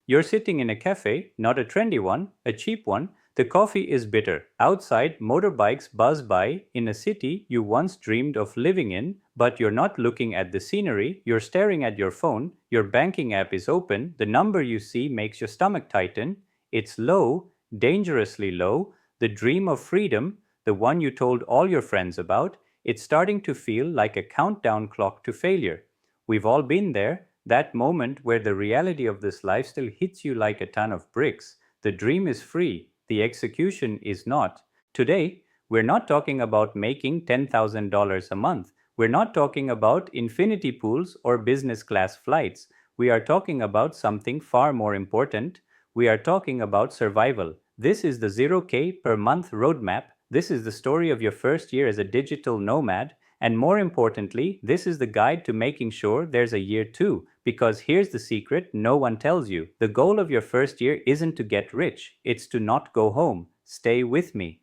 You're sitting in a cafe, not a trendy one, a cheap one. The coffee is bitter. Outside, motorbikes buzz by in a city you once dreamed of living in, but you're not looking at the scenery, you're staring at your phone, your banking app is open, the number you see makes your stomach tighten. It's low, dangerously low, the dream of freedom, the one you told all your friends about, it's starting to feel like a countdown clock to failure. We've all been there, that moment where the reality of this life still hits you like a ton of bricks. The dream is free, the execution is not. Today, we're not talking about making $10,000 a month. We're not talking about infinity pools or business class flights. We are talking about something far more important. We are talking about survival. This is the 0K per month roadmap. This is the story of your first year as a digital nomad. And more importantly, this is the guide to making sure there's a year two. Because here's the secret no one tells you. The goal of your first year isn't to get rich, it's to not go home. Stay with me.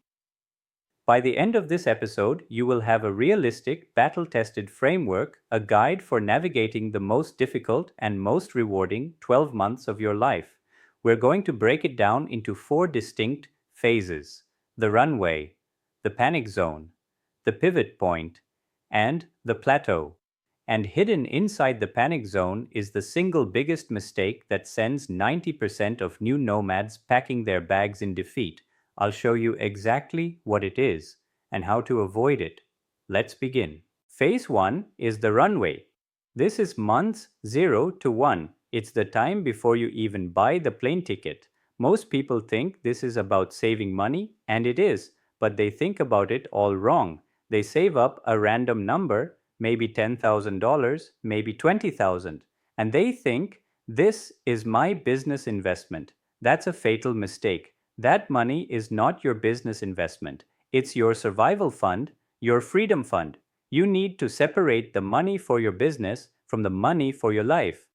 By the end of this episode, you will have a realistic, battle tested framework, a guide for navigating the most difficult and most rewarding 12 months of your life. We're going to break it down into four distinct phases: the runway, the panic zone, the pivot point, and the plateau. And hidden inside the panic zone is the single biggest mistake that sends 90% of new nomads packing their bags in defeat. I'll show you exactly what it is and how to avoid it. Let's begin. Phase 1 is the runway. This is months 0 to 1. It's the time before you even buy the plane ticket. Most people think this is about saving money, and it is, but they think about it all wrong. They save up a random number, maybe $10,000, maybe $20,000, and they think this is my business investment. That's a fatal mistake. That money is not your business investment. It's your survival fund, your freedom fund. You need to separate the money for your business from the money for your life.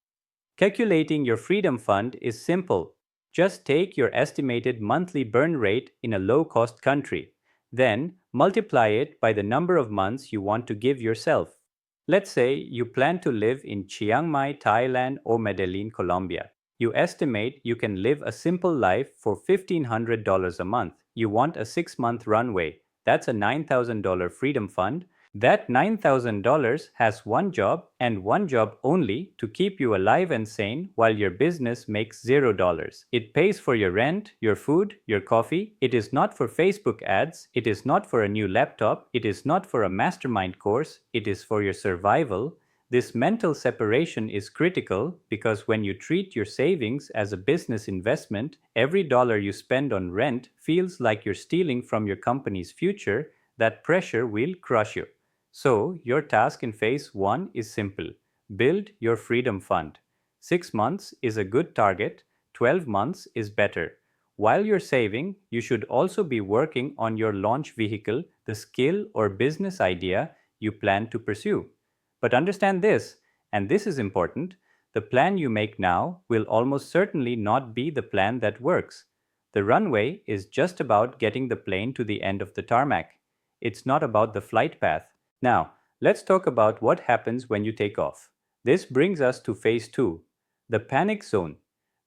Calculating your freedom fund is simple. Just take your estimated monthly burn rate in a low-cost country. Then multiply it by the number of months you want to give yourself. Let's say you plan to live in Chiang Mai, Thailand, or Medellin, Colombia. You estimate you can live a simple life for $1,500 a month. You want a 6-month runway. That's a $9,000 freedom fund. That $9,000 has one job and one job only to keep you alive and sane while your business makes $0. It pays for your rent, your food, your coffee. It is not for Facebook ads. It is not for a new laptop. It is not for a mastermind course. It is for your survival. This mental separation is critical because when you treat your savings as a business investment, every dollar you spend on rent feels like you're stealing from your company's future. That pressure will crush you. So, your task in phase 1 is simple: build your freedom fund. 6 months is a good target, 12 months is better. While you're saving, you should also be working on your launch vehicle, the skill or business idea you plan to pursue. But understand this, and this is important: the plan you make now will almost certainly not be the plan that works. The runway is just about getting the plane to the end of the tarmac. It's not about the flight path. Now, let's talk about what happens when you take off. This brings us to phase 2, the panic zone.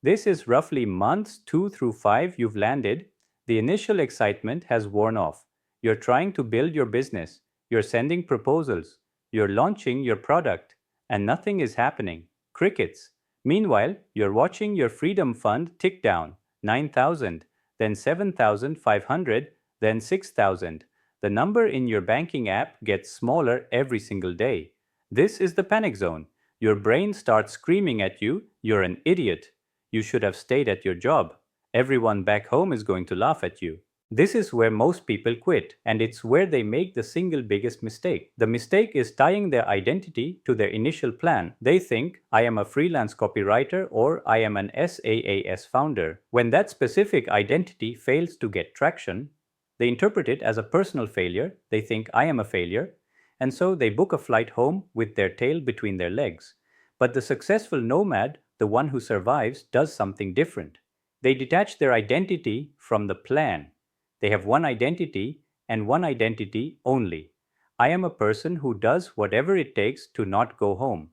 This is roughly months 2 through 5 you've landed. The initial excitement has worn off. You're trying to build your business. You're sending proposals. You're launching your product. And nothing is happening. Crickets. Meanwhile, you're watching your freedom fund tick down. 9,000, then 7,500, then 6,000. The number in your banking app gets smaller every single day. This is the panic zone. Your brain starts screaming at you, "You're an idiot. You should have stayed at your job. Everyone back home is going to laugh at you." This is where most people quit, and it's where they make the single biggest mistake. The mistake is tying their identity to their initial plan. They think, "I am a freelance copywriter," or "I am an SaaS founder." When that specific identity fails to get traction, they interpret it as a personal failure. They think, "I am a failure," and so they book a flight home with their tail between their legs. But the successful nomad, the one who survives, does something different. They detach their identity from the plan. They have one identity and one identity only. I am a person who does whatever it takes to not go home.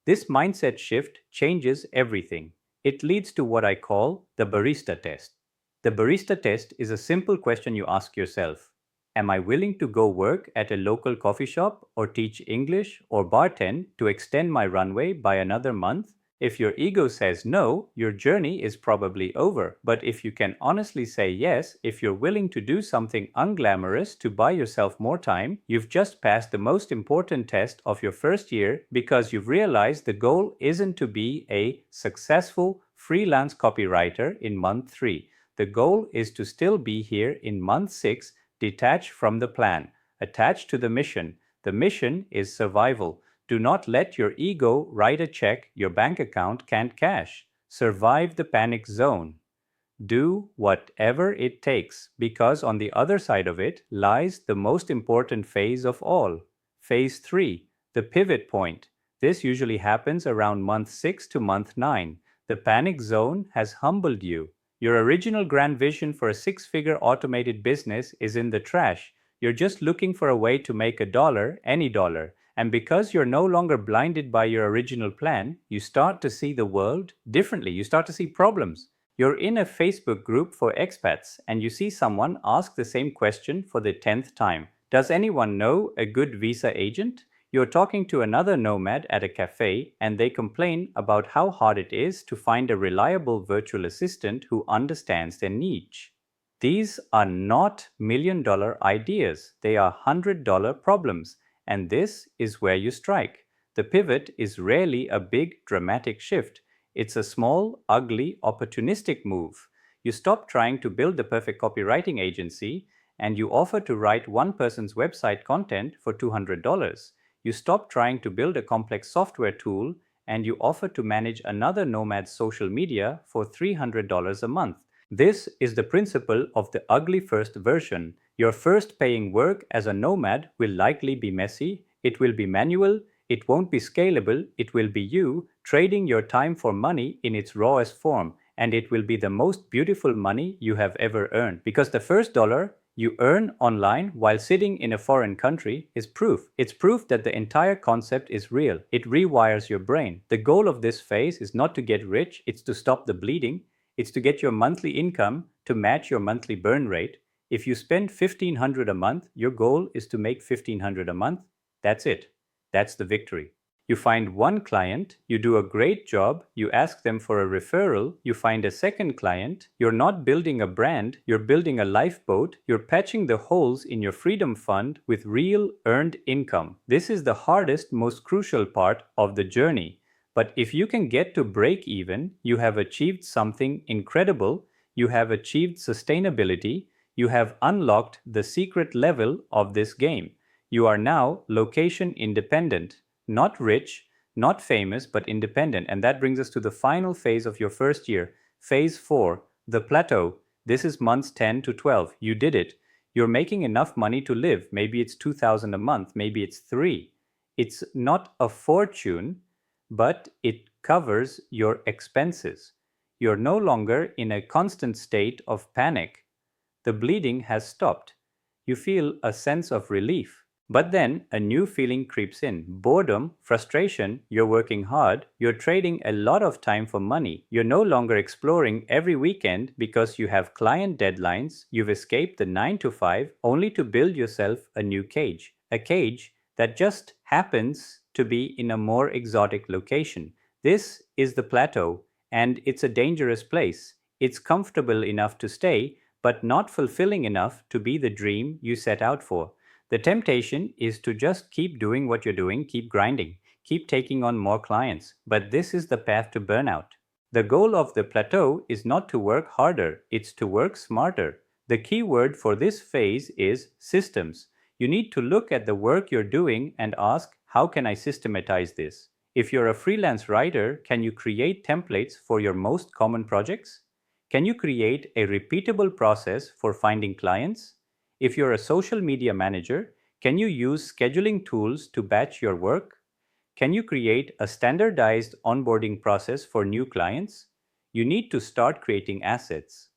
This mindset shift changes everything. It leads to what I call the barista test. The barista test is a simple question you ask yourself. Am I willing to go work at a local coffee shop or teach English or bartend to extend my runway by another month? If your ego says no, your journey is probably over. But if you can honestly say yes, if you're willing to do something unglamorous to buy yourself more time, you've just passed the most important test of your first year because you've realized the goal isn't to be a successful freelance copywriter in month 3. The goal is to still be here in month 6, detached from the plan, attached to the mission. The mission is survival. Do not let your ego write a check your bank account can't cash. Survive the panic zone. Do whatever it takes, because on the other side of it lies the most important phase of all. Phase 3, the pivot point. This usually happens around month 6 to month 9. The panic zone has humbled you. Your original grand vision for a 6-figure automated business is in the trash. You're just looking for a way to make a dollar, any dollar. And because you're no longer blinded by your original plan, you start to see the world differently. You start to see problems. You're in a Facebook group for expats and you see someone ask the same question for the 10th time. Does anyone know a good visa agent? You're talking to another nomad at a cafe and they complain about how hard it is to find a reliable virtual assistant who understands their niche. These are not $1,000,000 ideas, they are $100 problems, and this is where you strike. The pivot is rarely a big dramatic shift. It's a small, ugly, opportunistic move. You stop trying to build the perfect copywriting agency and you offer to write one person's website content for $200. You stop trying to build a complex software tool and you offer to manage another nomad's social media for $300 a month. This is the principle of the ugly first version. Your first paying work as a nomad will likely be messy, it will be manual, it won't be scalable, it will be you trading your time for money in its rawest form, and it will be the most beautiful money you have ever earned. Because the first dollar you earn online while sitting in a foreign country is proof. It's proof that the entire concept is real. It rewires your brain. The goal of this phase is not to get rich, it's to stop the bleeding. It's to get your monthly income to match your monthly burn rate. If you spend $1,500 a month, your goal is to make $1,500 a month. That's it. That's the victory. You find one client, you do a great job, you ask them for a referral, you find a second client, you're not building a brand, you're building a lifeboat, you're patching the holes in your freedom fund with real earned income. This is the hardest, most crucial part of the journey. But if you can get to break even, you have achieved something incredible, you have achieved sustainability, you have unlocked the secret level of this game. You are now location independent, not rich, not famous, but independent. And that brings us to the final phase of your first year, phase 4, the plateau. This is months 10 to 12. You did it. You're making enough money to live. Maybe it's 2,000 a month, maybe it's 3. It's not a fortune, but it covers your expenses. You're no longer in a constant state of panic. The bleeding has stopped. You feel a sense of relief. But then a new feeling creeps in. Boredom, frustration, you're working hard, you're trading a lot of time for money. You're no longer exploring every weekend because you have client deadlines. You've escaped the 9 to 5 only to build yourself a new cage. A cage that just happens to be in a more exotic location. This is the plateau, and it's a dangerous place. It's comfortable enough to stay, but not fulfilling enough to be the dream you set out for. The temptation is to just keep doing what you're doing, keep grinding, keep taking on more clients. But this is the path to burnout. The goal of the plateau is not to work harder, it's to work smarter. The key word for this phase is systems. You need to look at the work you're doing and ask, how can I systematize this? If you're a freelance writer, can you create templates for your most common projects? Can you create a repeatable process for finding clients? If you're a social media manager, can you use scheduling tools to batch your work? Can you create a standardized onboarding process for new clients? You need to start creating assets.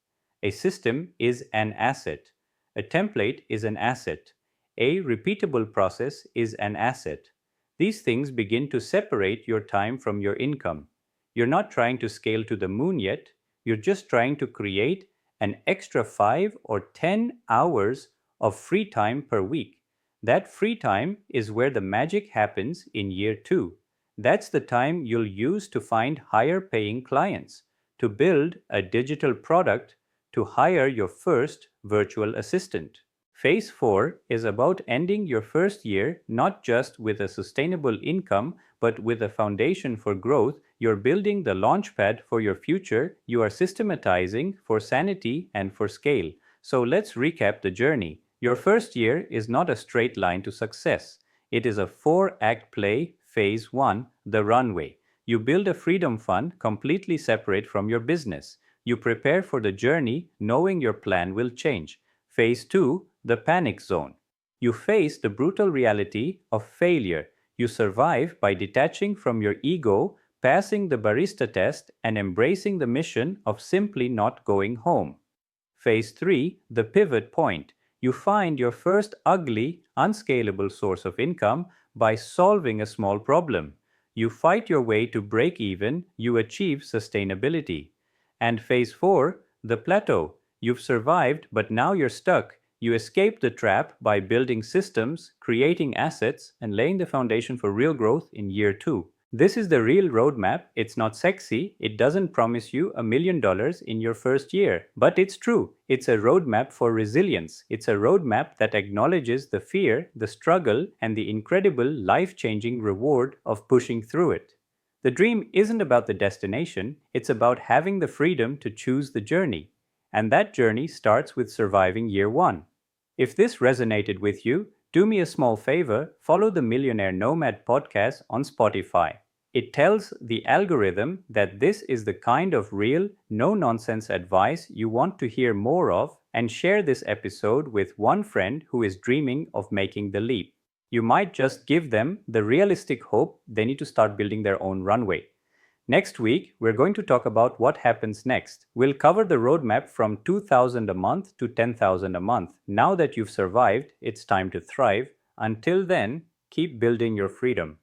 A system is an asset. A template is an asset. A repeatable process is an asset. These things begin to separate your time from your income. You're not trying to scale to the moon yet. You're just trying to create an extra 5 or 10 hours of free time per week. That free time is where the magic happens in year two. That's the time you'll use to find higher paying clients, to build a digital product, to hire your first virtual assistant. Phase 4 is about ending your first year not just with a sustainable income, but with a foundation for growth. You're building the launchpad for your future. You are systematizing for sanity and for scale. So let's recap the journey. Your first year is not a straight line to success. It is a 4-act play. Phase 1, the runway. You build a freedom fund completely separate from your business. You prepare for the journey knowing your plan will change. Phase 2, the panic zone. You face the brutal reality of failure. You survive by detaching from your ego, passing the barista test, and embracing the mission of simply not going home. Phase 3, the pivot point. You find your first ugly, unscalable source of income by solving a small problem. You fight your way to break even, you achieve sustainability. And phase 4, the plateau. You've survived, but now you're stuck. You escape the trap by building systems, creating assets, and laying the foundation for real growth in year two. This is the real roadmap. It's not sexy. It doesn't promise you $1 million in your first year. But it's true. It's a roadmap for resilience. It's a roadmap that acknowledges the fear, the struggle, and the incredible life-changing reward of pushing through it. The dream isn't about the destination. It's about having the freedom to choose the journey. And that journey starts with surviving year one. If this resonated with you, do me a small favor, follow the Millionaire Nomad podcast on Spotify. It tells the algorithm that this is the kind of real, no nonsense advice you want to hear more of, and share this episode with one friend who is dreaming of making the leap. You might just give them the realistic hope they need to start building their own runway. Next week, we're going to talk about what happens next. We'll cover the roadmap from 2,000 a month to 10,000 a month. Now that you've survived, it's time to thrive. Until then, keep building your freedom.